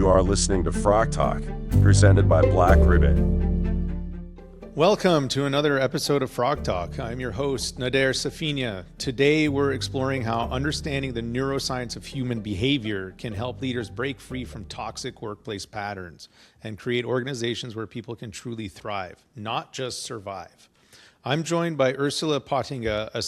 are listening to Frog Talk, presented by Black Ribbon. Welcome to another episode of Frog Talk. I'm your host, Nader Safinya. Today, we're exploring how understanding the neuroscience of human behavior can help leaders break free from toxic workplace patterns and create organizations where people can truly thrive, not just survive. I'm joined by Ursula Pottinga, a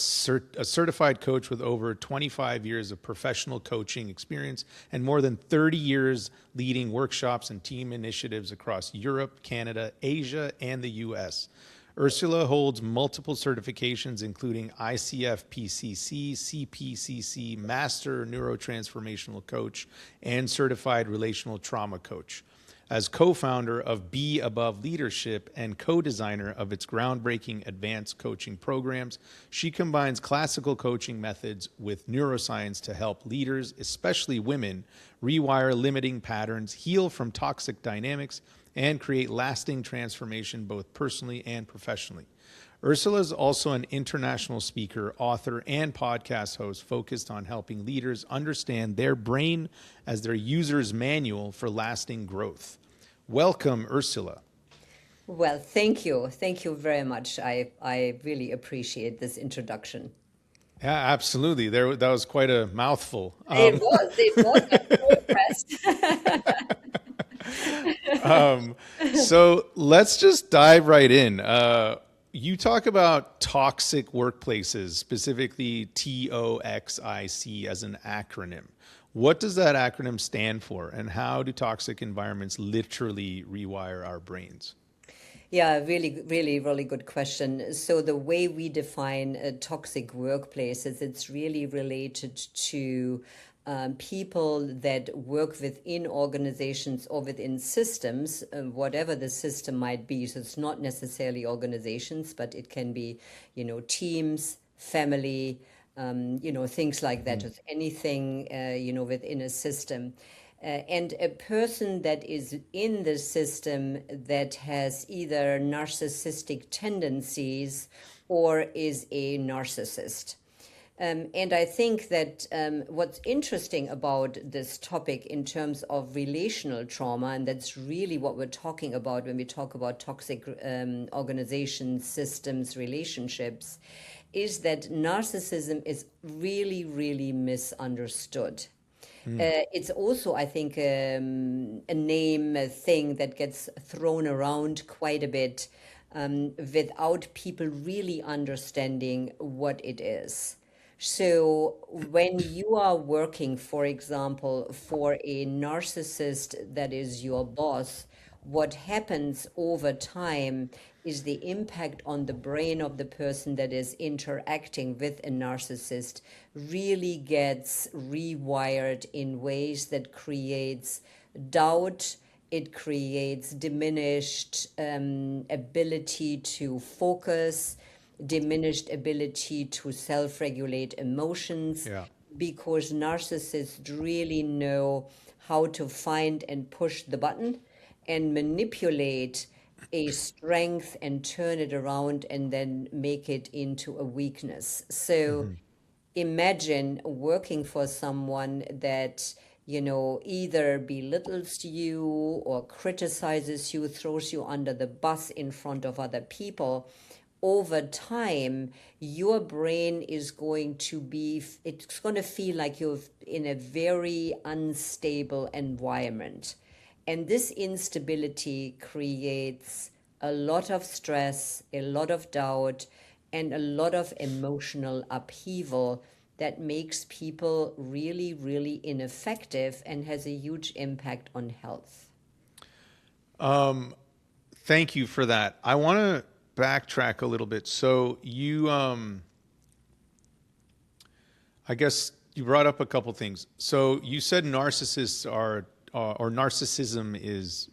certified coach with over 25 years of professional coaching experience and more than 30 years leading workshops and team initiatives across Europe, Canada, Asia, and the US. Ursula holds multiple certifications, including ICF PCC, CPCC, Master Neurotransformational Coach, and Certified Relational Trauma Coach. As co-founder of Be Above Leadership and co-designer of its groundbreaking advanced coaching programs, she combines classical coaching methods with neuroscience to help leaders, especially women, rewire limiting patterns, heal from toxic dynamics, and create lasting transformation both personally and professionally. Ursula is also an international speaker, author, and podcast host focused on helping leaders understand their brain as their user's manual for lasting growth. Welcome, Ursula. Well, thank you. Thank you very much. I really appreciate this introduction. Yeah, absolutely. That was quite a mouthful. It was. I'm so impressed. So let's just dive right in. You talk about toxic workplaces, specifically TOXIC as an acronym. What does that acronym stand for, and how do toxic environments literally rewire our brains? Yeah, really good question. So the way we define toxic workplaces, it's really related to people that work within organizations or within systems, whatever the system might be. So it's not necessarily organizations, but it can be, teams, family, things like that. Just anything, within a system. And a person that is in the system that has either narcissistic tendencies or is a narcissist. And I think that what's interesting about this topic in terms of relational trauma, and that's really what we're talking about when we talk about toxic organizations, systems, relationships, is that narcissism is really misunderstood. It's also, I think, a name, a thing that gets thrown around quite a bit without people really understanding what it is. So when you are working, for example, for a narcissist that is your boss, what happens over time is the impact on the brain of the person that is interacting with a narcissist really gets rewired in ways that creates doubt. It creates diminished ability to focus, diminished ability to self-regulate emotions, because narcissists really know how to find and push the button and manipulate a strength and turn it around and then make it into a weakness. So imagine working for someone that, either belittles you or criticizes you, throws you under the bus in front of other people. Over time, your brain is going to it's going to feel like you're in a very unstable environment. And this instability creates a lot of stress, a lot of doubt, and a lot of emotional upheaval that makes people really ineffective and has a huge impact on health. Thank you for that. I want to backtrack a little bit. So you, I guess you brought up a couple things. So you said narcissists are, or narcissism is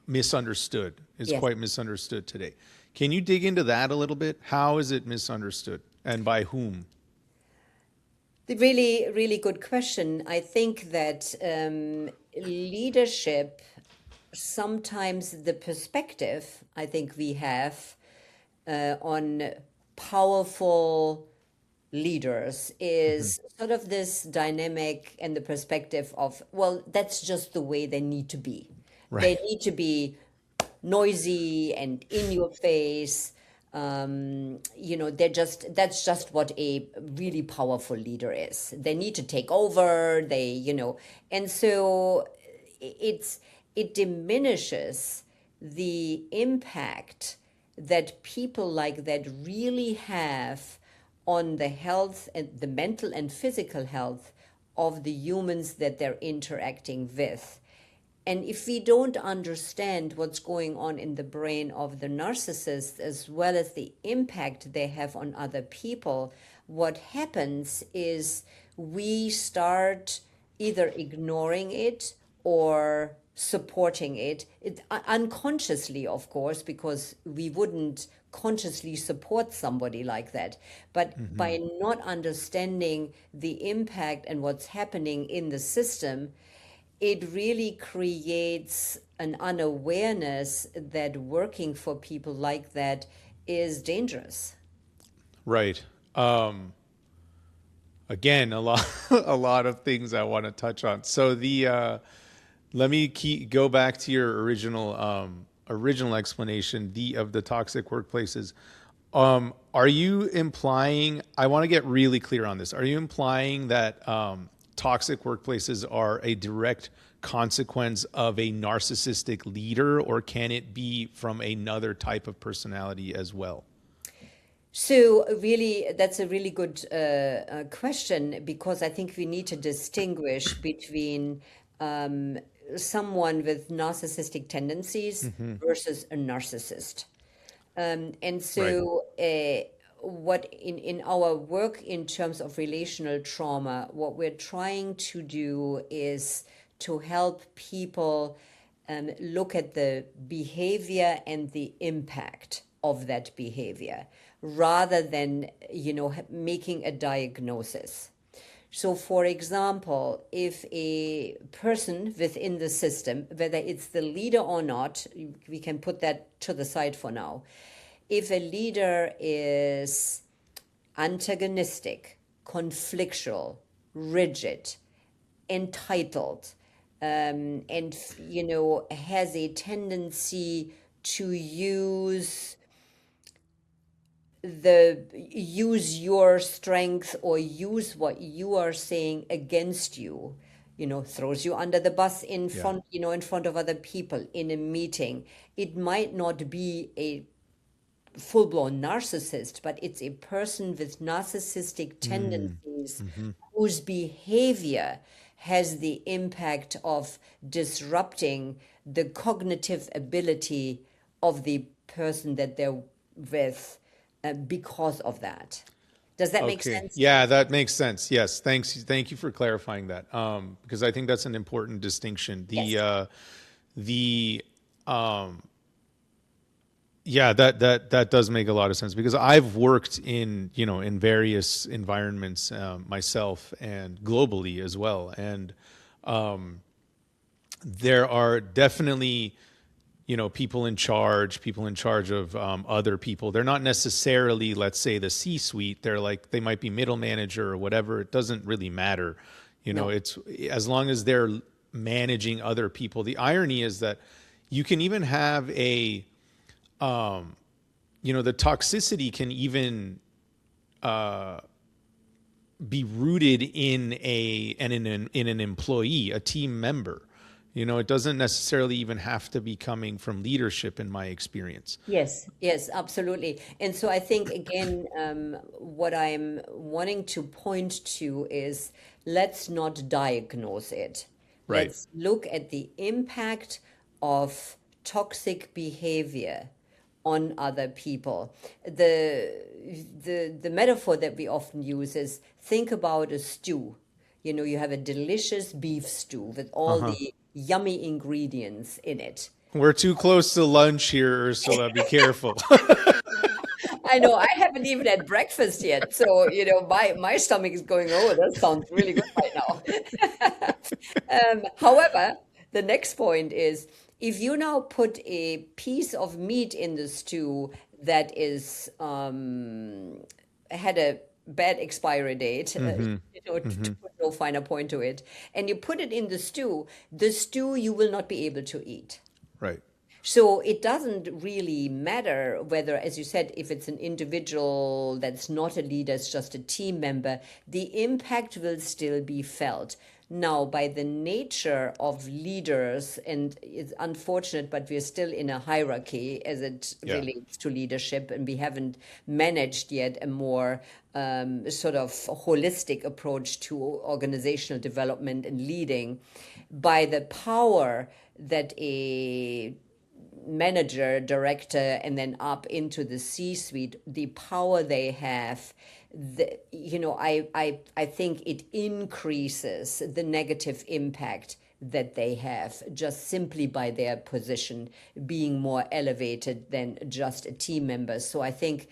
misunderstood, is quite misunderstood today. Can you dig into that a little bit? How is it misunderstood and by whom? Really good question. I think that leadership, sometimes the perspective I think we have on powerful leaders is sort of this dynamic and the perspective of, well, that's just the way they need to be. They Right. need to be noisy and in your face. That's just what a really powerful leader is. They need to take over, and so it's it diminishes the impact that people like that really have on the health and the mental and physical health of the humans that they're interacting with. And if we don't understand what's going on in the brain of the narcissist, as well as the impact they have on other people, what happens is we start either ignoring it or supporting it unconsciously, of course, because we wouldn't consciously support somebody like that. But by not understanding the impact and what's happening in the system, it really creates an unawareness that working for people like that is dangerous. Right. Again, a lot, a lot of things I want to touch on. So let me go back to your original explanation of the toxic workplaces. Are you implying? I want to get really clear on this. Are you implying that toxic workplaces are a direct consequence of a narcissistic leader, or can it be from another type of personality as well? So really, that's a really good question, because I think we need to distinguish between someone with narcissistic tendencies versus a narcissist. And Right. so what in our work in terms of relational trauma, what we're trying to do is to help people look at the behavior and the impact of that behavior, rather than making a diagnosis. So, for example, if a person within the system, whether it's the leader or not, we can put that to the side for now. If a leader is antagonistic, conflictual, rigid, entitled, and has a tendency to use your strength or use what you are saying against you, throws you under the bus in Yeah. front, in front of other people in a meeting. It might not be a full-blown narcissist, but it's a person with narcissistic tendencies whose behavior has the impact of disrupting the cognitive ability of the person that they're with, because of that. Does that make Okay. sense? Yeah, that makes sense. Yes. Thanks. Thank you for clarifying that. Because I think that's an important distinction. Yes. Yeah, that does make a lot of sense, because I've worked in various environments myself, and globally as well. And there are definitely people in charge of other people. They're not necessarily, let's say, the C-suite. They might be middle manager or whatever. It doesn't really matter. No. It's as long as they're managing other people. The irony is that you can even have the toxicity can even be rooted in an employee, a team member. It doesn't necessarily even have to be coming from leadership, in my experience. Yes, yes, absolutely. And so I think, again, what I'm wanting to point to is, let's not diagnose it. Right. Let's look at the impact of toxic behavior on other people. The metaphor that we often use is, think about a stew. You have a delicious beef stew with all the yummy ingredients in it. We're too close to lunch here, Ursula. Be careful. I know, I haven't even had breakfast yet. So, my stomach is going, oh, that sounds really good right now. However, the next point is, if you now put a piece of meat in the stew that is had a bad expiry date, to put no finer point to it, and you put it in the stew you will not be able to eat. Right. So it doesn't really matter whether, as you said, if it's an individual that's not a leader, it's just a team member, the impact will still be felt. Now, by the nature of leaders, and it's unfortunate, but we're still in a hierarchy as it relates to leadership, and we haven't managed yet a more sort of holistic approach to organizational development and leading. By the power that a manager, director, and then up into the C-suite, the power they have, I think it increases the negative impact that they have just simply by their position being more elevated than just a team member. So I think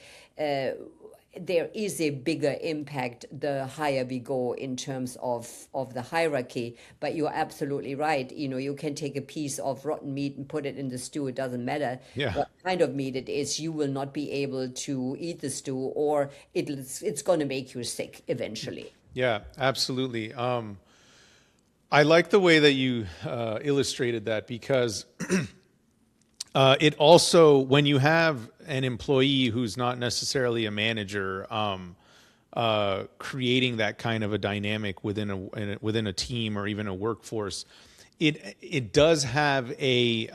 there is a bigger impact the higher we go in terms of the hierarchy. But you're absolutely right. You can take a piece of rotten meat and put it in the stew. It doesn't matter what kind of meat it is. You will not be able to eat the stew, or it's going to make you sick eventually. Yeah, absolutely. I like the way that you illustrated that, because it also, when you have an employee who's not necessarily a manager, creating that kind of a dynamic within a team or even a workforce, it does have a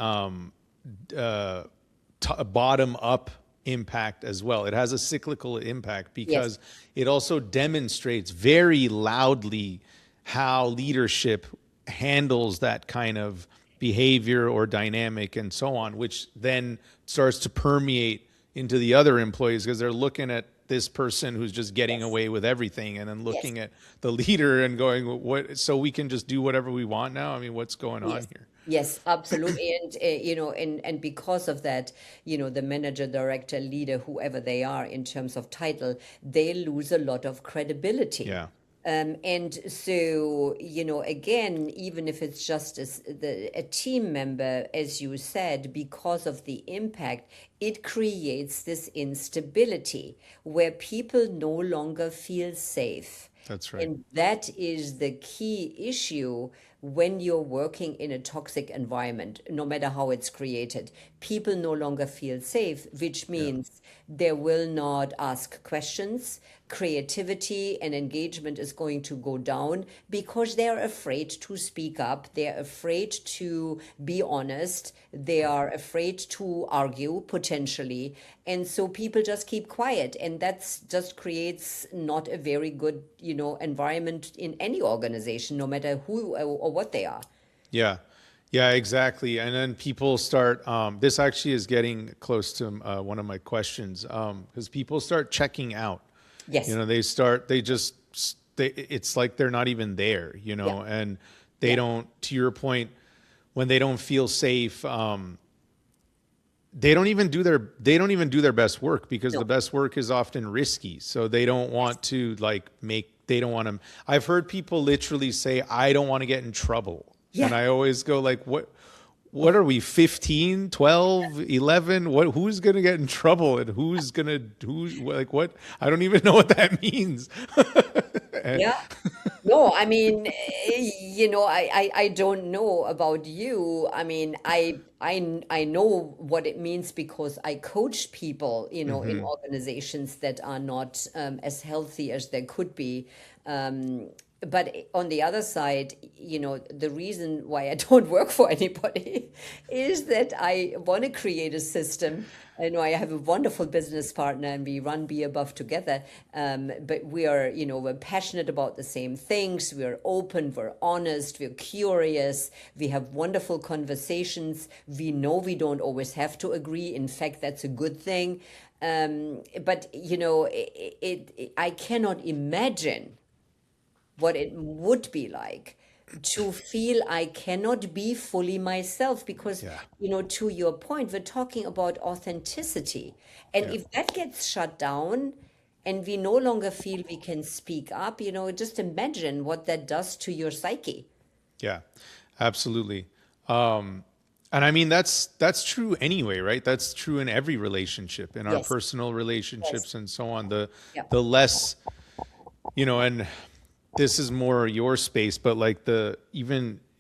bottom up impact as well. It has a cyclical impact, because it also demonstrates very loudly how leadership handles that kind of behavior or dynamic and so on, which then starts to permeate into the other employees, because they're looking at this person who's just getting away with everything, and then looking at the leader and going, "What? So we can just do whatever we want now? I mean, what's going on here?" Yes, absolutely. And and because of that, the manager, director, leader, whoever they are in terms of title, they lose a lot of credibility. Yeah. And so, again, even if it's just a team member, as you said, because of the impact, it creates this instability where people no longer feel safe. That's right. And that is the key issue when you're working in a toxic environment, no matter how it's created. People no longer feel safe, which means they will not ask questions. Creativity and engagement is going to go down because they're afraid to speak up. They're afraid to be honest. They are afraid to argue potentially. And so people just keep quiet. And that's just creates not a very good, environment in any organization, no matter who or what they are. Yeah. Yeah, exactly. And then people start, this actually is getting close to one of my questions, because people start checking out. Yes. It's like they're not even there, and they don't, to your point, when they don't feel safe, they don't even do their best work, because the best work is often risky. So they don't want to I've heard people literally say, "I don't want to get in trouble." Yeah. And I always go like, what are we, 15, 12, 11? Who's going to get in trouble, and who's what? I don't even know what that means. Yeah. No, I mean, I don't know about you. I mean, I know what it means because I coach people, in organizations that are not as healthy as they could be. But on the other side, the reason why I don't work for anybody is that I want to create a system. I know I have a wonderful business partner and we run Be Above together. But we are, we're passionate about the same things. We're open, we're honest, we're curious. We have wonderful conversations. We know we don't always have to agree. In fact, that's a good thing. But, I cannot imagine what it would be like to feel I cannot be fully myself, because, to your point, we're talking about authenticity. And if that gets shut down and we no longer feel we can speak up, just imagine what that does to your psyche. Yeah, absolutely. And I mean, that's true anyway, right? That's true in every relationship, in our personal relationships and so on. The less And this is more your space, but like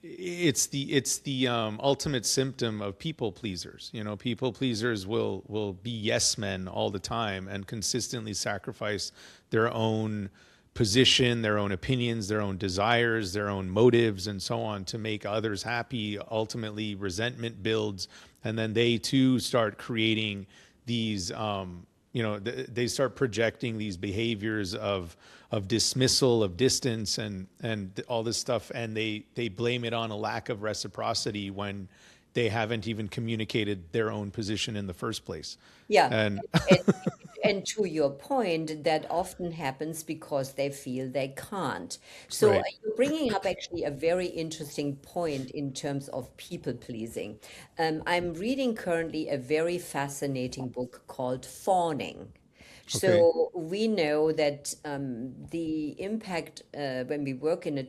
it's the ultimate symptom of people pleasers. People pleasers will be yes men all the time and consistently sacrifice their own position, their own opinions, their own desires, their own motives, and so on to make others happy. Ultimately, resentment builds, and then they too start creating these. They start projecting these behaviors of dismissal, of distance, and all this stuff, and they blame it on a lack of reciprocity when they haven't even communicated their own position in the first place. Yeah. And And, and to your point, that often happens because they feel they can't. So right, you're bringing up actually a very interesting point in terms of people pleasing. I'm reading currently a very fascinating book called Fawning. okay, So we know that the impact when we work in a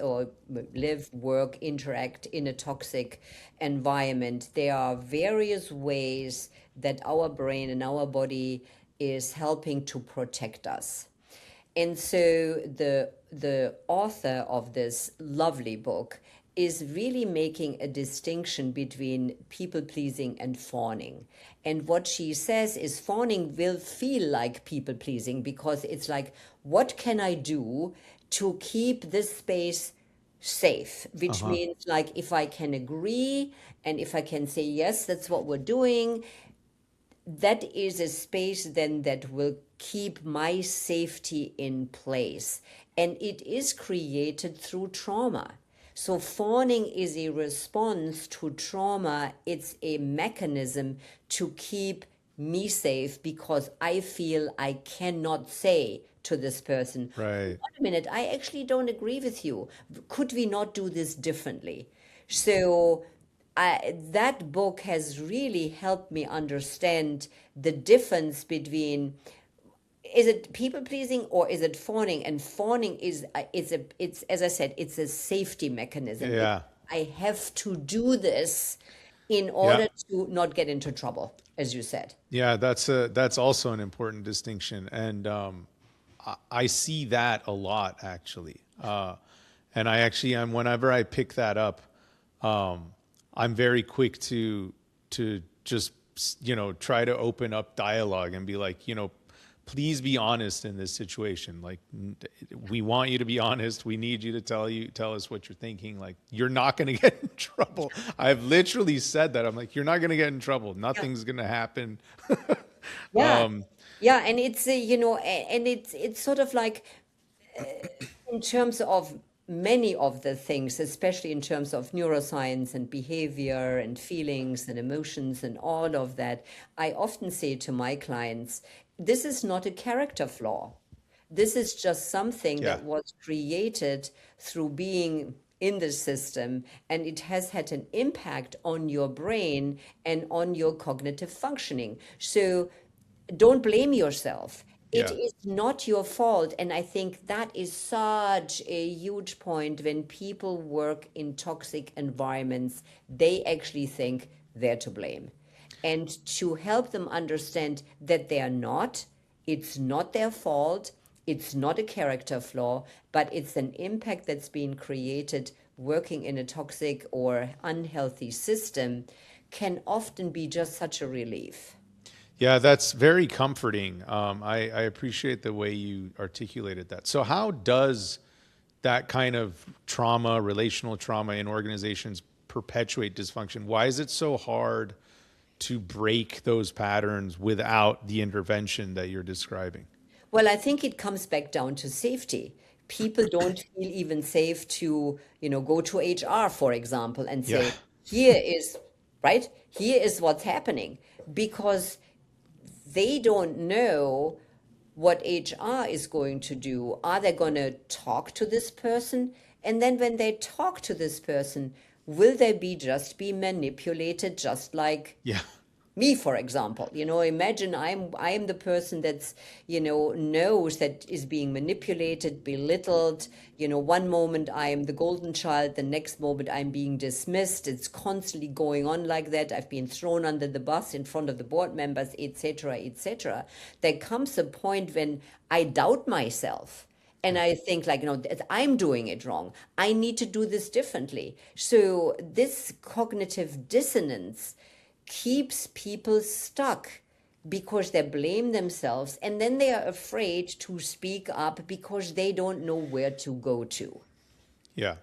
or live, work, interact in a toxic environment, there are various ways that our brain and our body is helping to protect us. And so the author of this lovely book is really making a distinction between people pleasing and fawning. And what she says is fawning will feel like people pleasing because it's like, what can I do to keep this space safe? Which uh-huh, means like if I can agree and if I can say yes, that's what we're doing, that is a space then that will keep my safety in place. And it is created through trauma. So fawning is a response to trauma. It's a mechanism to keep me safe because I feel I cannot say to this person, right, wait a minute, I actually don't agree with you. Could we not do this differently? So that book has really helped me understand the difference between, is it people pleasing or is it fawning? And fawning is it's as I said, it's a safety mechanism. yeah, I have to do this in yeah. order to not get into trouble, as you said. Yeah, that's also an important distinction, and I see that a lot actually. And I'm whenever I pick that up, um, I'm very quick to just try to open up dialogue and be like, please be honest in this situation. Like, we want you to be honest. We need you to tell us what you're thinking. Like, you're not going to get in trouble. I've literally said that. I'm like, you're not going to get in trouble. Yeah. Nothing's going to happen. Yeah. Yeah, and it's and it's sort of like in terms of many of the things, especially in terms of neuroscience and behavior and feelings and emotions and all of that, I often say to my clients, this is not a character flaw. This is just something Yeah, that was created through being in the system, and it has had an impact on your brain and on your cognitive functioning. So don't blame yourself. It yeah. is not your fault. And I think that is such a huge point when people work in toxic environments, they actually think they're to blame. And to help them understand that they are not, it's not their fault, it's not a character flaw, but it's an impact that's been created working in a toxic or unhealthy system, can often be just such a relief. Yeah, that's very comforting. I appreciate the way you articulated that. So, how does that kind of trauma, relational trauma in organizations perpetuate dysfunction? Why is it so hard to break those patterns without the intervention that you're describing? Well, I think it comes back down to safety. People don't feel even safe to, go to HR, for example, and Yeah, say, here is, right? Here is what's happening. Because they don't know what HR is going to do. Are they going to talk to this person? And then when they talk to this person, will they be manipulated just like yeah, me, for example? Imagine I'm the person that's knows that is being manipulated, belittled. One moment I'm the golden child, the next moment I'm being dismissed. It's constantly going on like that. I've been thrown under the bus in front of the board members, etc., etc. There comes a point when I doubt myself. And I think like, I'm doing it wrong. I need to do this differently. So this cognitive dissonance keeps people stuck because they blame themselves and then they are afraid to speak up because they don't know where to go to. Yeah.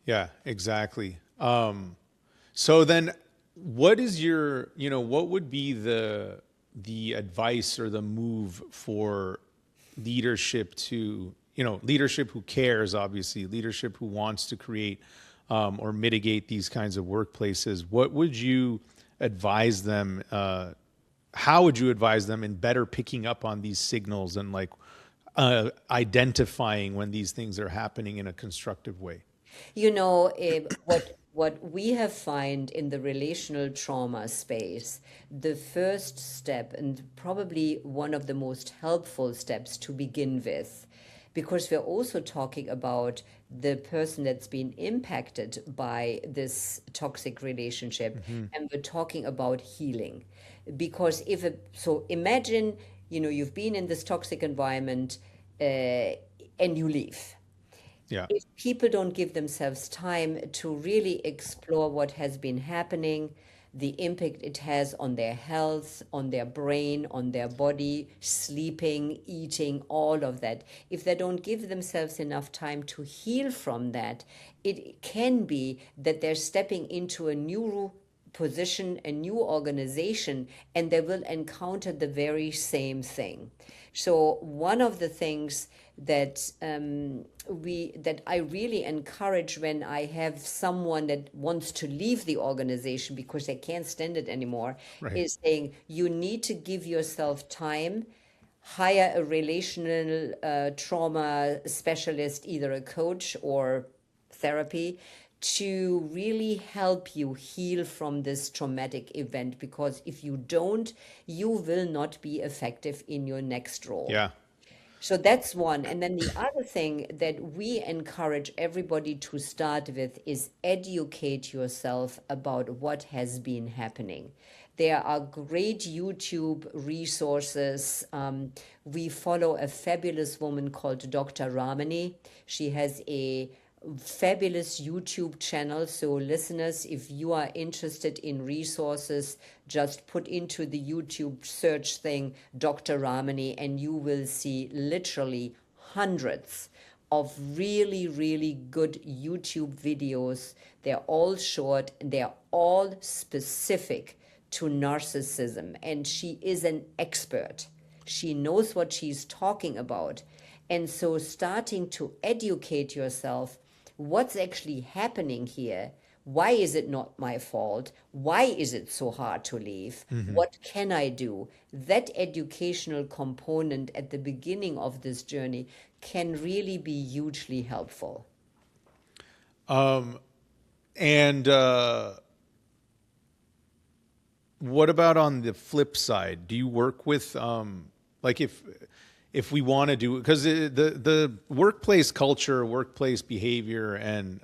Yeah, exactly. So then what is your, what would be the advice or the move for leadership to, leadership who cares, obviously, leadership who wants to create or mitigate these kinds of workplaces? What would you advise them? How would you advise them in better picking up on these signals and like identifying when these things are happening in a constructive way? What we have found in the relational trauma space, the first step and probably one of the most helpful steps to begin with, because we're also talking about the person that's been impacted by this toxic relationship, and we're talking about healing. Because so imagine, you've been in this toxic environment, and you leave. Yeah. If people don't give themselves time to really explore what has been happening, the impact it has on their health, on their brain, on their body, sleeping, eating, all of that. If they don't give themselves enough time to heal from that, it can be that they're stepping into a new position, a new organization, and they will encounter the very same thing. So one of the things that that I really encourage when I have someone that wants to leave the organization because they can't stand it anymore, Right. is saying you need to give yourself time, hire a relational trauma specialist, either a coach or therapy, to really help you heal from this traumatic event, because if you don't, you will not be effective in your next role. Yeah. So that's one. And then the other thing that we encourage everybody to start with is educate yourself about what has been happening. There are great YouTube resources. We follow a fabulous woman called Dr. Ramani. She has a fabulous YouTube channel. So listeners, if you are interested in resources, just put into the YouTube search thing Dr. Ramani and you will see literally hundreds of really, really good YouTube videos. They're all short and they're all specific to narcissism. And she is an expert. She knows what she's talking about. And so starting to educate yourself, what's actually happening here? Why is it not my fault? Why is it so hard to leave? What can I do? That educational component at the beginning of this journey can really be hugely helpful. And what about on the flip side? Do you work with like if we want to do, because the workplace culture, workplace behavior, and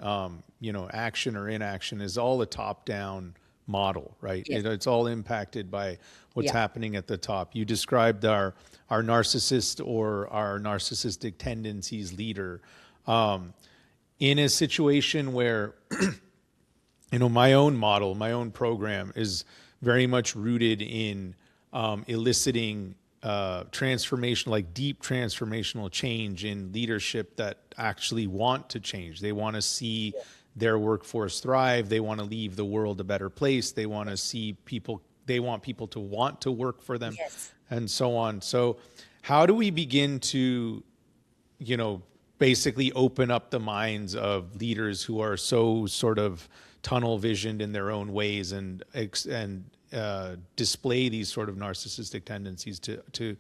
action or inaction is all a top-down model, right? Yes. It's all impacted by what's Yeah. happening at the top. You described our narcissist or our narcissistic tendencies leader in a situation where my own model, my own program is very much rooted in eliciting transformation, like deep transformational change in leadership that actually want to change. They want to see their workforce thrive. They want to leave the world a better place. They want to see people, they want people to want to work for them, Yes. and so on. So how do we begin to, basically open up the minds of leaders who are so sort of tunnel visioned in their own ways and display these sort of narcissistic tendencies to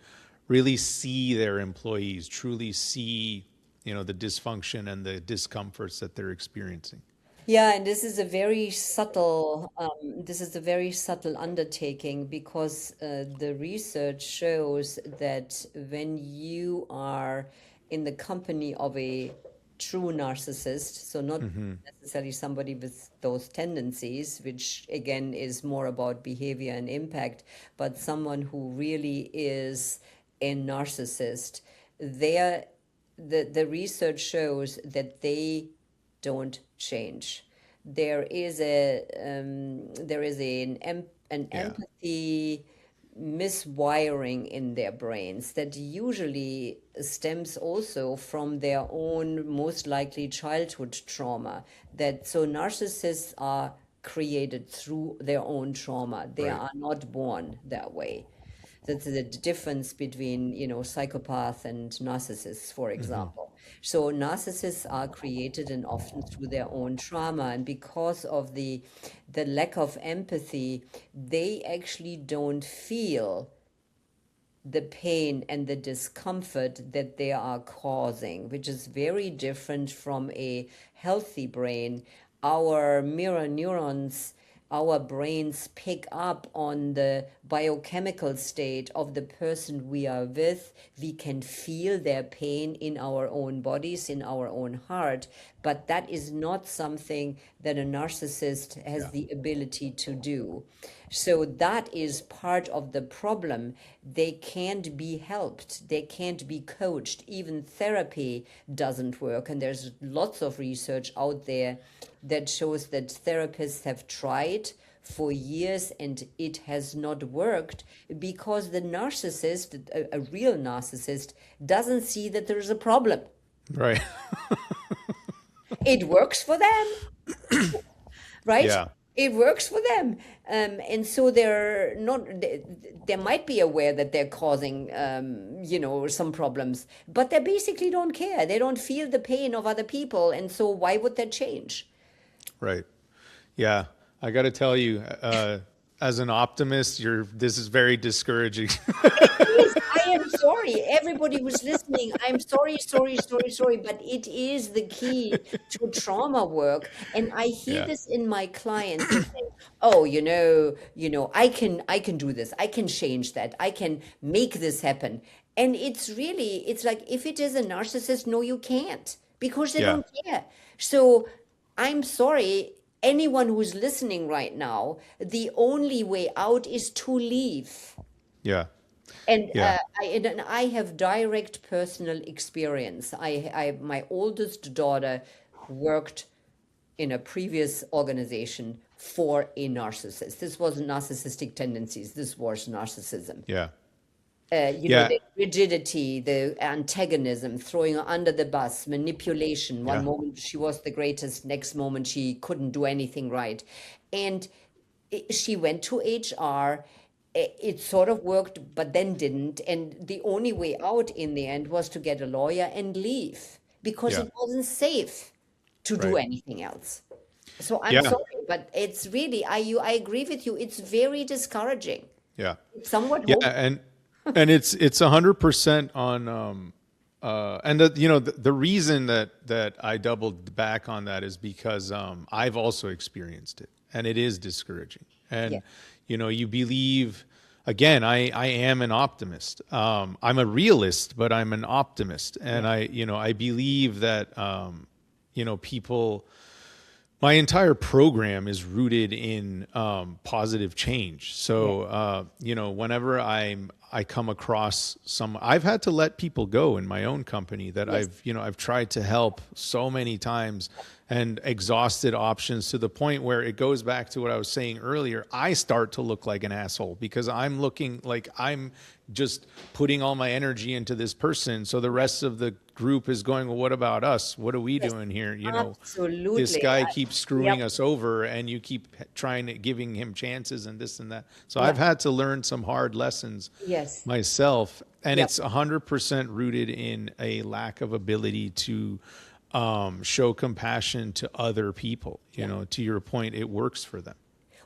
really see their employees, truly see, the dysfunction and the discomforts that they're experiencing? Yeah, and this is a very subtle undertaking, because the research shows that when you are in the company of a true narcissist, so not necessarily somebody with those tendencies, which again is more about behavior and impact, but someone who really is a narcissist, their the research shows that they don't change. There is an Yeah. empathy miswiring in their brains that usually stems also from their own most likely childhood trauma. That so narcissists are created through their own trauma. They Right. are not born that way. That's the difference between, psychopath and narcissists, for example. So narcissists are created and often through their own trauma, and because of the lack of empathy, they actually don't feel the pain and the discomfort that they are causing, which is very different from a healthy brain. Our mirror neurons, our brains pick up on the biochemical state of the person we are with. We can feel their pain in our own bodies, in our own heart, but that is not something that a narcissist has Yeah. the ability to do. So that is part of the problem. They can't be helped, they can't be coached. Even therapy doesn't work. And there's lots of research out there that shows that therapists have tried for years and it has not worked because the narcissist, a real narcissist, doesn't see that there is a problem. Right. It works for them, right? Yeah. It works for them. And so they're not, they might be aware that they're causing, some problems, but they basically don't care. They don't feel the pain of other people. And so why would that change? Right. Yeah. I got to tell you, as an optimist, this is very discouraging. It is. I am sorry. Everybody who's listening, I'm sorry, sorry, sorry, sorry, but it is the key to trauma work. And I hear Yeah. this in my clients. They say, oh, I can do this. I can change that. I can make this happen. And it's like if it is a narcissist, no, you can't because they Yeah. don't care. So I'm sorry. Anyone who's listening right now, the only way out is to leave. Yeah. And Yeah. I have direct personal experience. My oldest daughter worked in a previous organization for a narcissist. This wasn't narcissistic tendencies. This was narcissism. Yeah. Yeah. The rigidity, the antagonism, throwing her under the bus, manipulation. One Yeah. moment she was the greatest, next moment she couldn't do anything right. And she went to HR. It sort of worked, but then didn't. And the only way out in the end was to get a lawyer and leave because Yeah. it wasn't safe to do Right. anything else. So I'm Yeah. sorry, but it's really, I agree with you. It's very discouraging. Yeah. It's somewhat Yeah. hopeless. And it's 100% on, and the reason that I doubled back on that is because, I've also experienced it and it is discouraging. Yeah. And, you believe, again, I am an optimist. I'm a realist, but I'm an optimist. And I believe that, people, my entire program is rooted in, positive change. So, whenever I come across I've had to let people go in my own company that Yes. I've tried to help so many times and exhausted options to the point where it goes back to what I was saying earlier. I start to look like an asshole because I'm looking like I'm just putting all my energy into this person. So the rest of the group is going, well, what about us? What are we Yes. doing here? Absolutely. This guy keeps screwing Yep. us over and you keep giving him chances and this and that. So Yep. I've had to learn some hard lessons Yes. myself. And Yep. it's 100% rooted in a lack of ability to, show compassion to other people. To your point, it works for them.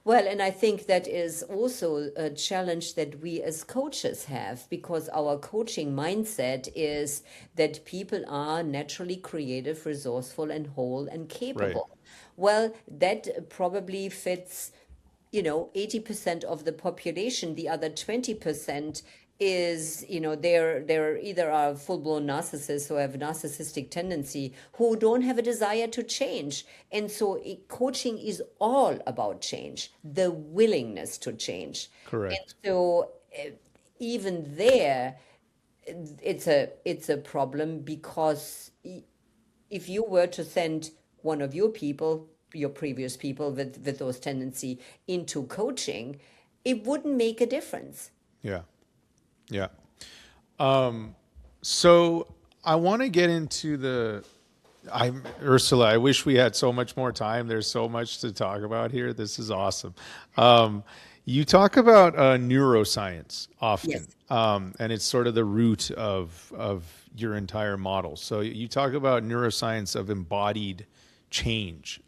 Well, and I think that is also a challenge that we as coaches have because our coaching mindset is that people are naturally creative, resourceful, and whole and capable. Well, that probably fits 80% of the population. The other 20% is, they're either a full-blown narcissist or have a narcissistic tendency who don't have a desire to change. And so coaching is all about change, the willingness to change. And Correct. so even there, it's a problem because if you were to send one of your people, your previous people with those tendency into coaching, it wouldn't make a difference. Yeah. Yeah. So I want to get into Ursula, I wish we had so much more time. There's so much to talk about here. This is awesome. You talk about neuroscience often, Yes. and it's sort of the root of your entire model. So you talk about neuroscience of embodied change.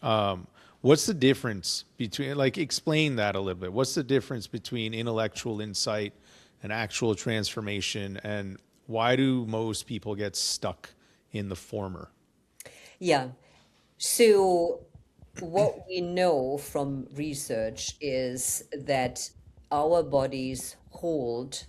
What's the difference between, like, explain that a little bit. What's the difference between intellectual insight and actual transformation, and why do most people get stuck in the former? Yeah. So what we know from research is that our bodies hold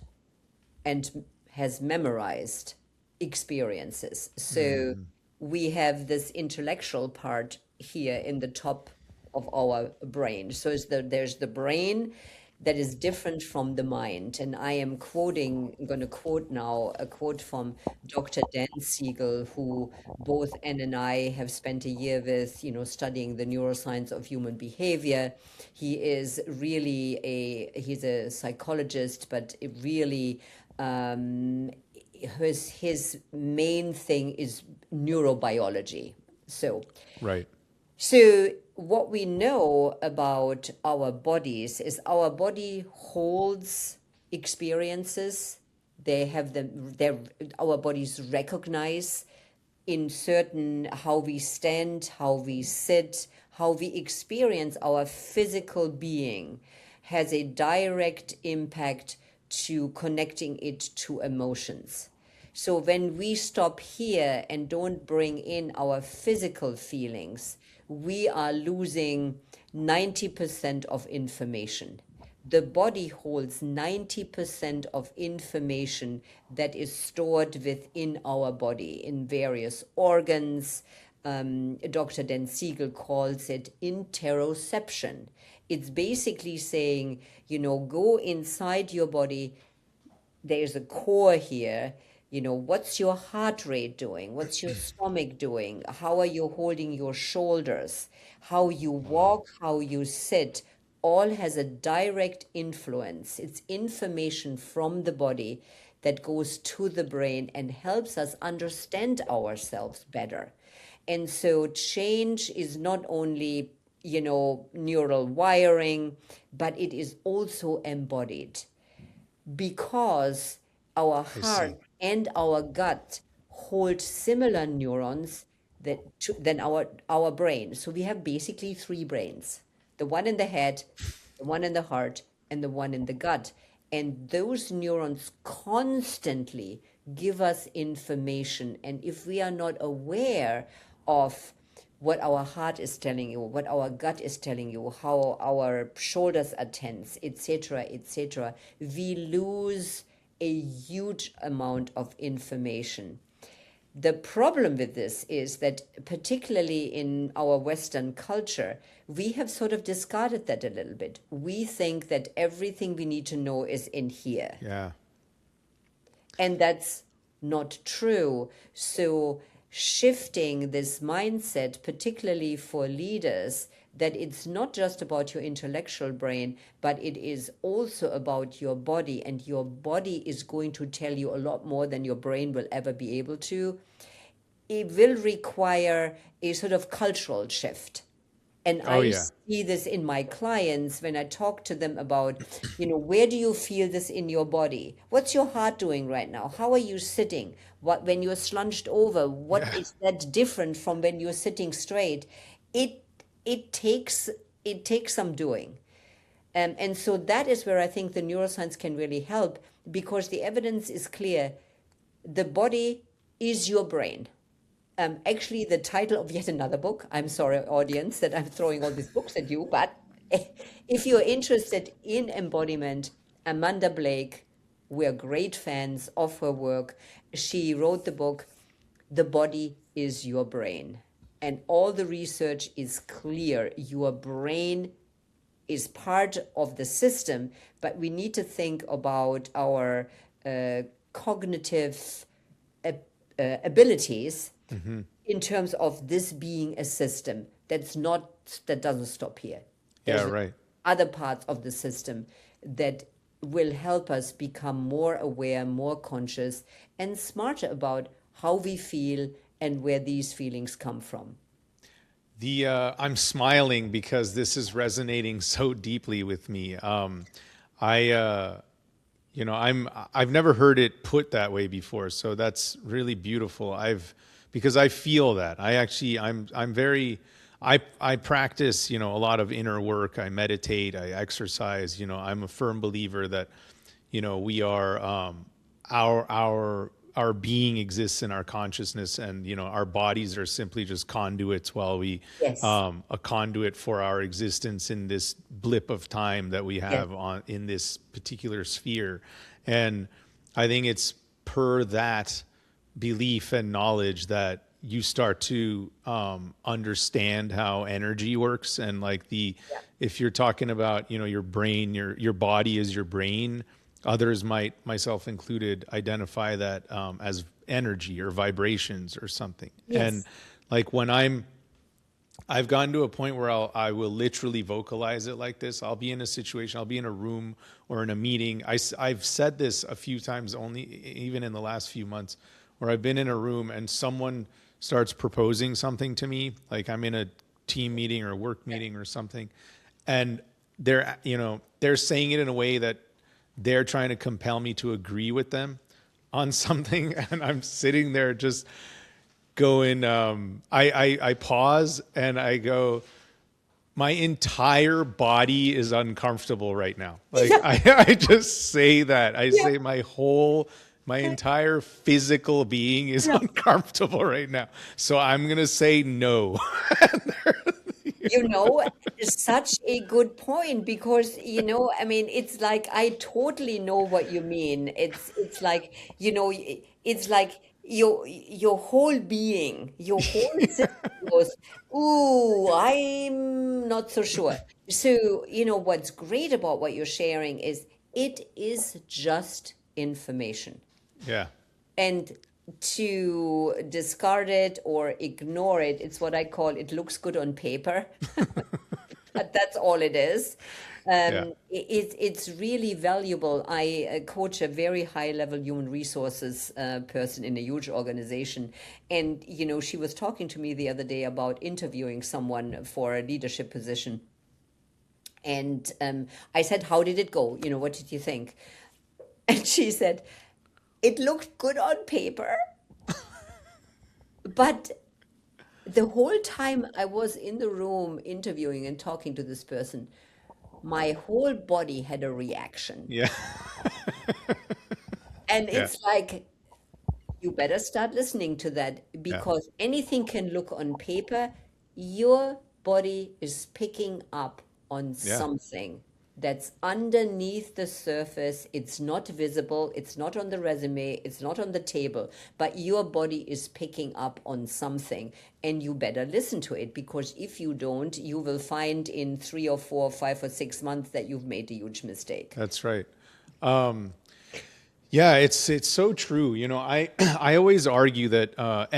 and has memorized experiences. So we have this intellectual part here in the top of our brain. So there's the brain that is different from the mind. And I'm going to quote now a quote from Dr. Dan Siegel, who both Anne and I have spent a year with, studying the neuroscience of human behavior. He is really he's a psychologist, but it really, his main thing is neurobiology. Right. So what we know about our bodies is our body holds experiences. They have them. Our bodies recognize in certain how we stand, how we sit, how we experience our physical being has a direct impact to connecting it to emotions. So when we stop here and don't bring in our physical feelings, we are losing 90% of information. The body holds 90% of information that is stored within our body in various organs. Dr. Dan Siegel calls it interoception. It's basically saying, go inside your body. There's a core here. What's your heart rate doing? What's your stomach doing? How are you holding your shoulders? How you walk, how you sit, all has a direct influence. It's information from the body that goes to the brain and helps us understand ourselves better. And so change is not only, neural wiring, but it is also embodied, because our I heart see. and our gut hold similar neurons than our brain. So we have basically three brains: the one in the head, the one in the heart, and the one in the gut. And those neurons constantly give us information. And if we are not aware of what our heart is telling you, what our gut is telling you, how our shoulders are tense, etc., etc., we lose a huge amount of information. The problem with this is that, particularly in our Western culture, we have sort of discarded that a little bit. We think that everything we need to know is in here. Yeah. And that's not true. So shifting this mindset, particularly for leaders, that it's not just about your intellectual brain, but it is also about your body, and your body is going to tell you a lot more than your brain will ever be able to. It will require a sort of cultural shift. And Oh, I yeah. see this in my clients when I talk to them about, where do you feel this in your body? What's your heart doing right now? How are you sitting? When you're slunched over, what Yeah. is that different from when you're sitting straight? It it takes it takes some doing. And so that is where I think the neuroscience can really help, because the evidence is clear. The body is your brain. Actually, the title of yet another book, I'm sorry, audience, that I'm throwing all these books at you, but if you're interested in embodiment, Amanda Blake, we're great fans of her work. She wrote the book, The Body is Your Brain. And all the research is clear. Your brain is part of the system, but we need to think about our cognitive abilities in terms of this being a system that doesn't stop here. Yeah, right. Other parts of the system that will help us become more aware, more conscious, and smarter about how we feel and where these feelings come from. I'm smiling because this is resonating so deeply with me. I've never heard it put that way before, so that's really beautiful. Because I feel that. I practice, a lot of inner work. I meditate, I exercise. I'm a firm believer that, we are our being exists in our consciousness, and our bodies are simply just conduits while we a conduit for our existence in this blip of time that we have in this particular sphere. And I think it's per that belief and knowledge that you start to understand how energy works, and if you're talking about your brain, your body is your brain. Others might, myself included, identify that as energy or vibrations or something. And when I've gotten to a point where I will literally vocalize it like this. I'll be in a situation, I'll be in a room or in a meeting. I've said this a few times, only even in the last few months, where I've been in a room and someone starts proposing something to me, like I'm in a team meeting or a work meeting or something, and they're saying it in a way that they're trying to compel me to agree with them on something, and I'm sitting there just going, I pause and I go, my entire body is uncomfortable right now. I just say that. I say my entire physical being is uncomfortable right now. So I'm going to say no. It's such a good point, because, it's like, I totally know what you mean. It's like, it's like your whole being, your whole system goes, ooh, I'm not so sure. So, what's great about what you're sharing is it is just information. Yeah. And to discard it or ignore it, it's what I call, it looks good on paper. But that's all it is. It's really valuable. I coach a very high-level human resources person in a huge organization. And, she was talking to me the other day about interviewing someone for a leadership position. And I said, how did it go? What did you think? And she said, it looked good on paper, but the whole time I was in the room interviewing and talking to this person, my whole body had a reaction. Yeah. And it's like, you better start listening to that, because anything can look on paper. Your body is picking up on something that's underneath the surface. It's not visible. It's not on the resume. It's not on the table, but your body is picking up on something, and you better listen to it, because if you don't, you will find in 3 or 4 or 5 or 6 months that you've made a huge mistake. That's right. It's so true. I always argue that,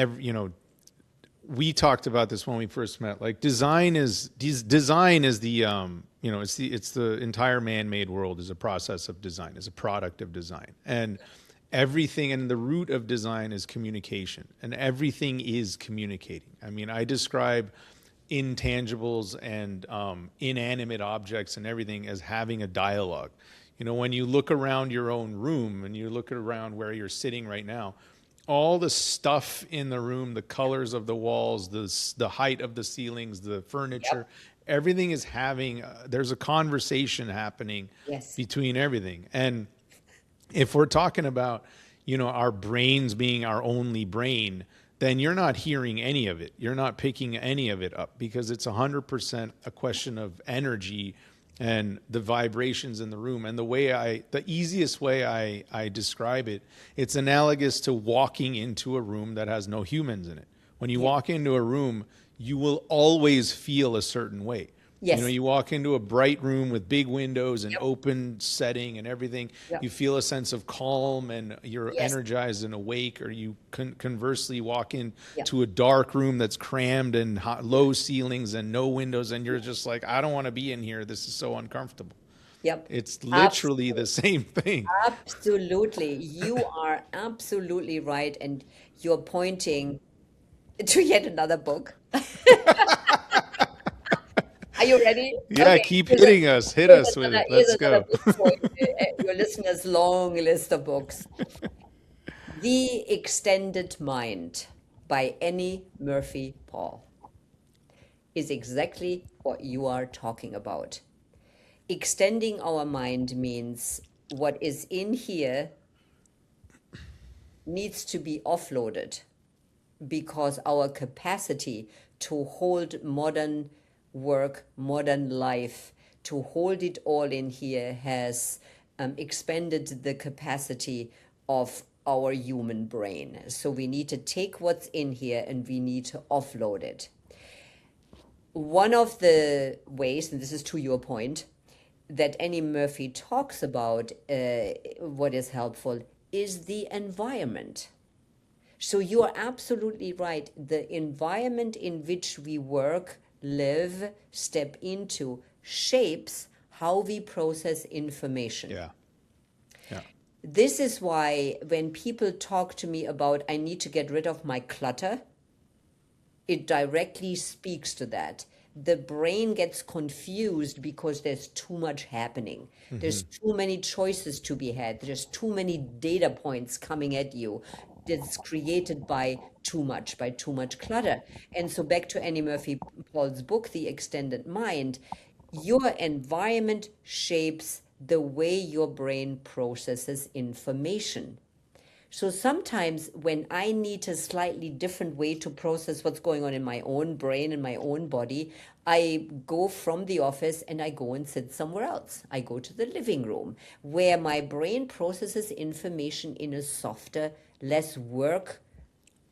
we talked about this when we first met. Like, design is the it's the entire man-made world is a process of design, is a product of design, and everything. And the root of design is communication, and everything is communicating. I mean, I describe intangibles and inanimate objects and everything as having a dialogue. When you look around your own room and you look around where you're sitting right now, all the stuff in the room, the colors of the walls, the height of the ceilings, the furniture, everything is having, there's a conversation happening between everything. And if we're talking about, our brains being our only brain, then you're not hearing any of it. You're not picking any of it up, because it's 100% a question of energy and the vibrations in the room. And the easiest way I describe it, it's analogous to walking into a room that has no humans in it. When you walk into a room, you will always feel a certain way. You know, Yes. you walk into a bright room with big windows and Yep. open setting and everything. Yep. You feel a sense of calm and you're Yes. energized and awake. Or you conversely walk in Yep. to a dark room that's crammed and low ceilings and no windows, and you're just like, I don't want to be in here. This is so uncomfortable. Yep. It's literally Absolutely. the same thing. Absolutely. You are absolutely right. And you're pointing to yet another book. Are you ready? Yeah, Okay. keep hitting us. Hit us with it. Here's Let's another go. book for your listeners' long list of books. The Extended Mind by Annie Murphy Paul is exactly what you are talking about. Extending our mind means what is in here needs to be offloaded because our capacity to hold modern work, modern life, to hold it all in here has expanded the capacity of our human brain. So we need to take what's in here and we need to offload it. One of the ways, and this is to your point, that Annie Murphy talks about what is helpful is the environment. So you are absolutely right. The environment in which we work, live, step into shapes how we process information. Yeah. Yeah. This is why when people talk to me about I need to get rid of my clutter, it directly speaks to that. The brain gets confused because there's too much happening. There's too many choices to be had. There's too many data points coming at you. That's created by too much clutter. And so back to Annie Murphy Paul's book, The Extended Mind, your environment shapes the way your brain processes information. So sometimes when I need a slightly different way to process what's going on in my own brain and my own body, I go from the office and I go and sit somewhere else. I go to the living room where my brain processes information in a softer, less work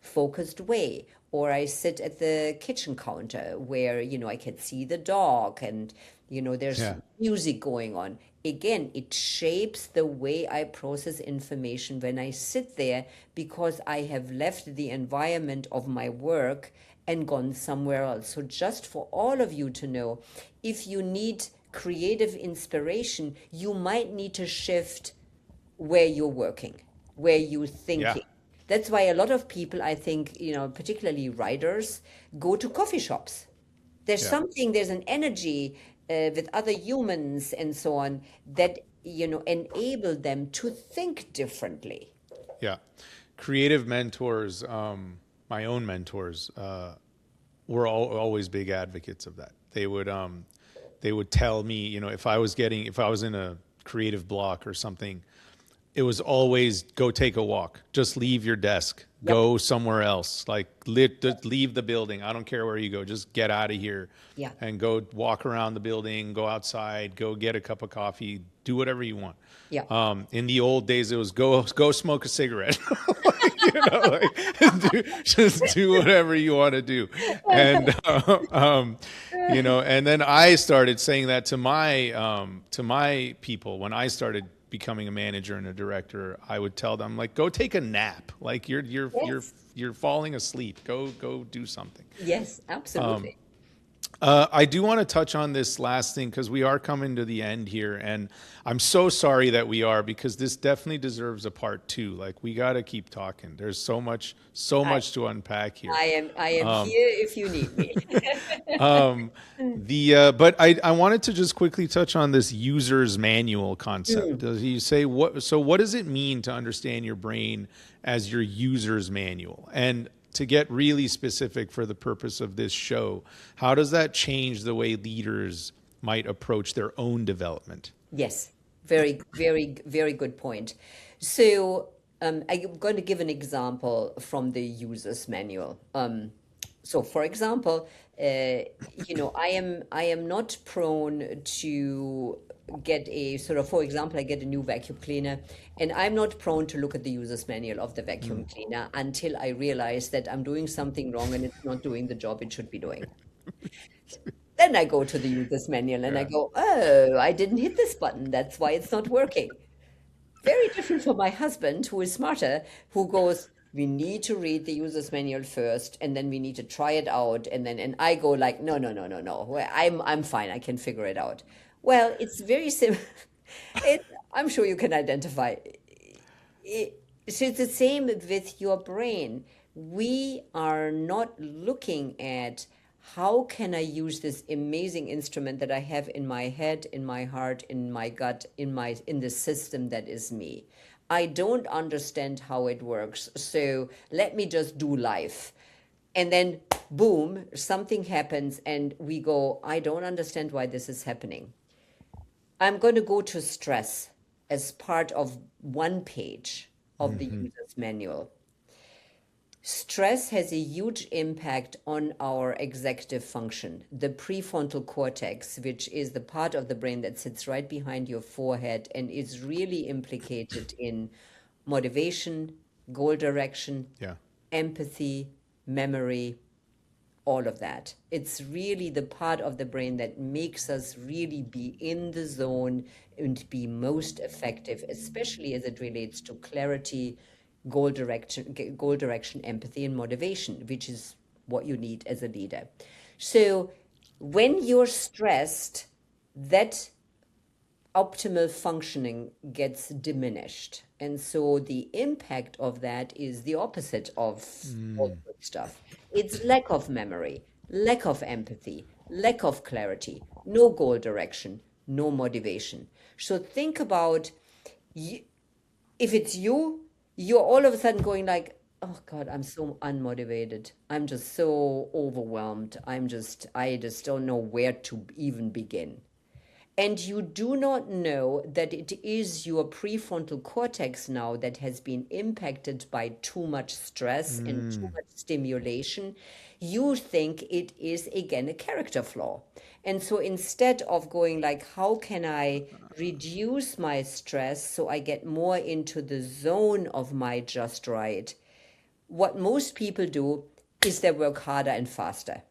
focused way. Or I sit at the kitchen counter where, I can see the dog and, there's Yeah. music going on. Again, it shapes the way I process information when I sit there because I have left the environment of my work and gone somewhere else. So just for all of you to know, if you need creative inspiration, you might need to shift where you're working, where you're Yeah. thinking. That's why a lot of people, I think, particularly writers, go to coffee shops. There's Yeah. there's an energy with other humans and so on that, enable them to think differently. Yeah. Creative mentors, my own mentors, were always big advocates of that. They would tell me, if I was in a creative block or something, it was always go take a walk, just leave your desk, Yep. go somewhere else, like leave the building. I don't care where you go, just get out of here. Yeah. And go walk around the building, go outside, go get a cup of coffee, do whatever you want. Yeah. In the old days, it was go smoke a cigarette, just do whatever you want to do. And, and then I started saying that to my people when I started becoming a manager and a director. I would tell them, like, go take a nap. Like you're falling asleep. Go do something. Yes, absolutely. I do want to touch on this last thing because we are coming to the end here, and I'm so sorry that we are, because this definitely deserves a part 2. Like, we got to keep talking. There's so much to unpack here. I am here if you need me. But I wanted to just quickly touch on this user's manual concept. Does you say what does it mean to understand your brain as your user's manual? And to get really specific for the purpose of this show, how does that change the way leaders might approach their own development? Yes, very, very, very good point. So I'm going to give an example from the user's manual. So, for example, I am not prone to get a sort of, for example, I get a new vacuum cleaner, and I'm not prone to look at the user's manual of the vacuum cleaner until I realize that I'm doing something wrong and it's not doing the job it should be doing. Then I go to the user's manual and I Yeah. go, oh, I didn't hit this button. That's why it's not working. Very different from my husband, who is smarter, who goes, we need to read the user's manual first, and then we need to try it out, and I go like, no, no, no, no, no. Well, I'm fine. I can figure it out. Well, it's very simple. I'm sure you can identify. So it's the same with your brain. We are not looking at how can I use this amazing instrument that I have in my head, in my heart, in my gut, in the system that is me. I don't understand how it works, so let me just do life. And then boom, something happens and we go, I don't understand why this is happening. I'm going to go to stress as part of one page of the user's manual. Stress has a huge impact on our executive function. The prefrontal cortex, which is the part of the brain that sits right behind your forehead and is really implicated in motivation, goal direction, Yeah. empathy, memory, all of that. It's really the part of the brain that makes us really be in the zone and be most effective, especially as it relates to clarity, goal direction, empathy, and motivation, which is what you need as a leader. So when you're stressed, that optimal functioning gets diminished. And so the impact of that is the opposite of all the good stuff. It's lack of memory, lack of empathy, lack of clarity, no goal direction, no motivation. So think about if it's you, you're all of a sudden going like, oh God, I'm so unmotivated. I'm just so overwhelmed. I just don't know where to even begin. And you do not know that it is your prefrontal cortex now that has been impacted by too much stress and too much stimulation. You think it is again a character flaw. And so instead of going like, how can I reduce my stress so I get more into the zone of my just right? What most people do is they work harder and faster.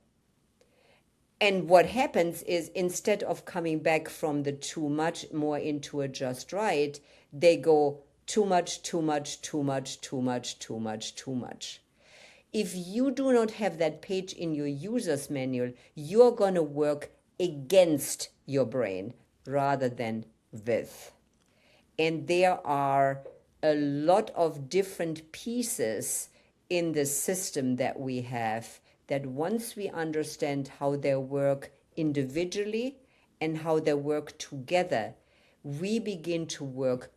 And what happens is instead of coming back from the too much more into a just right, they go too much, too much, too much, too much, too much, too much. If you do not have that page in your user's manual, you're going to work against your brain rather than with. And there are a lot of different pieces in the system that we have that once we understand how they work individually and how they work together, we begin to work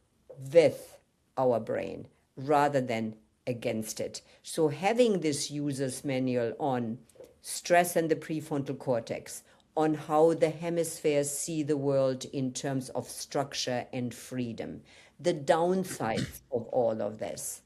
with our brain rather than against it. So having this user's manual on stress and the prefrontal cortex, on how the hemispheres see the world in terms of structure and freedom, the downsides of all of this,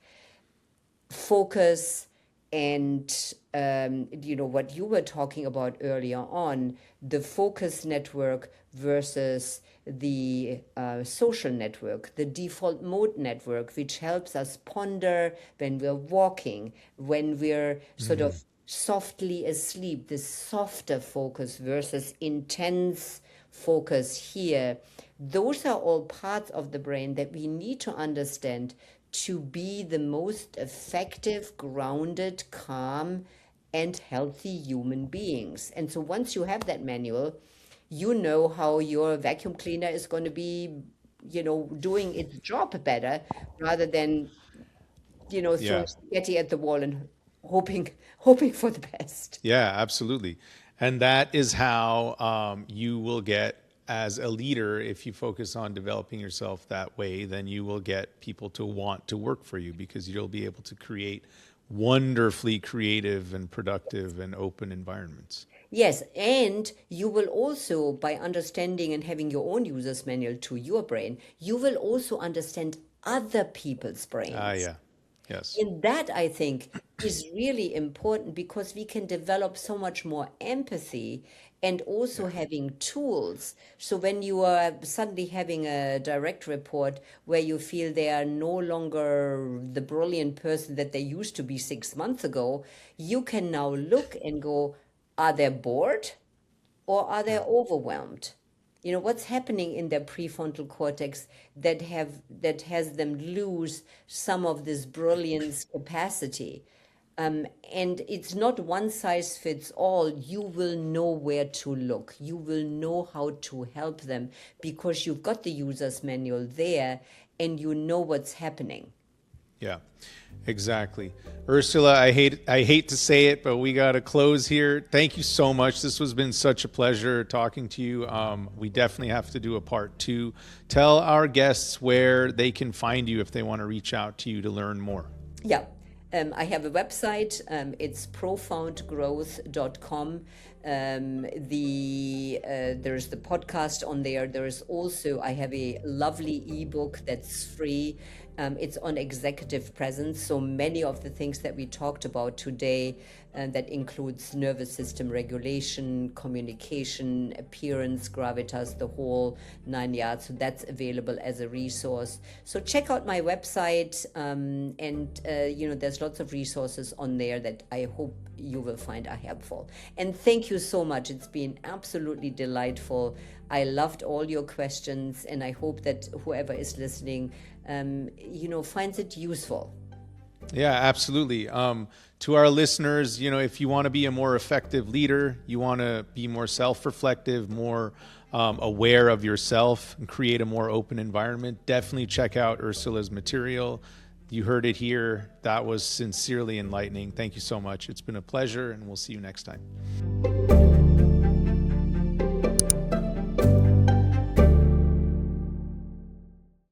focus, and what you were talking about earlier on, the focus network versus the social network, the default mode network, which helps us ponder when we're walking, when we're sort of softly asleep, this softer focus versus intense focus here. Those are all parts of the brain that we need to understand to be the most effective, grounded, calm, and healthy human beings. And so once you have that manual, you know how your vacuum cleaner is going to be, doing its job better rather than, throwing Yeah. spaghetti at the wall and hoping for the best. Yeah, absolutely. And that is how you will get, as a leader, if you focus on developing yourself that way, then you will get people to want to work for you because you'll be able to create wonderfully creative and productive and open environments. Yes, and you will also, by understanding and having your own user's manual to your brain, you will also understand other people's Ah, brains. yeah. Yes. And that, I think, is really important because we can develop so much more empathy and also having tools. So when you are suddenly having a direct report where you feel they are no longer the brilliant person that they used to be 6 months ago, you can now look and go, are they bored? or are they overwhelmed? What's happening in their prefrontal cortex that has them lose some of this brilliance capacity. And it's not one size fits all. You will know where to look. You will know how to help them because you've got the user's manual there and you know what's happening. Yeah, exactly. Ursula, I hate to say it, but we got to close here. Thank you so much. This has been such a pleasure talking to you. We definitely have to do a part 2. Tell our guests where they can find you if they want to reach out to you to learn more. Yeah. I have a website. It's profoundgrowth.com. There's the podcast on there. There's also, I have a lovely ebook that's free. It's on executive presence. So many of the things that we talked about today, that includes nervous system regulation, communication, appearance, gravitas, the whole 9 yards. So that's available as a resource. So check out my website, and there's lots of resources on there that I hope you will find are helpful. And thank you so much. It's been absolutely delightful. I loved all your questions, and I hope that whoever is listening, finds it useful. Yeah, absolutely. To our listeners, if you want to be a more effective leader, you want to be more self-reflective, more aware of yourself, and create a more open environment, definitely check out Ursula's material. You heard it here. That was sincerely enlightening. Thank you so much. It's been a pleasure, and we'll see you next time.